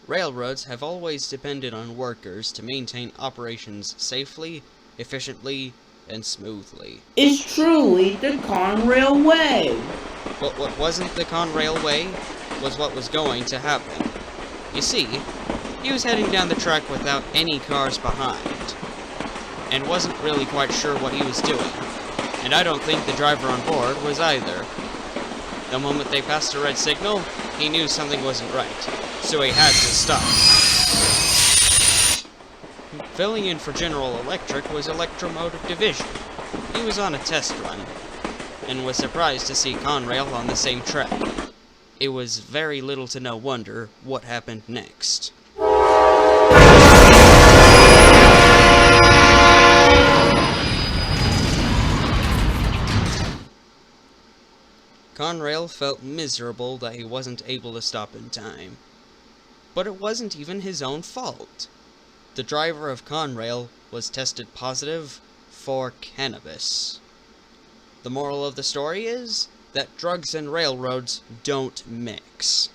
Railroads have always depended on workers to maintain operations safely, efficiently, and smoothly. It's truly the Conrail way. But what wasn't the Conrail way was what was going to happen. You see, he was heading down the track without any cars behind, and wasn't really quite sure what he was doing. And I don't think the driver on board was either. The moment they passed a red signal, he knew something wasn't right, so he had to stop. Filling in for General Electric was Locomotive Division. He was on a test run, and was surprised to see Conrail on the same track. It was very little to no wonder what happened next. Conrail felt miserable that he wasn't able to stop in time. But it wasn't even his own fault. The driver of Conrail was tested positive for cannabis. The moral of the story is that drugs and railroads don't mix.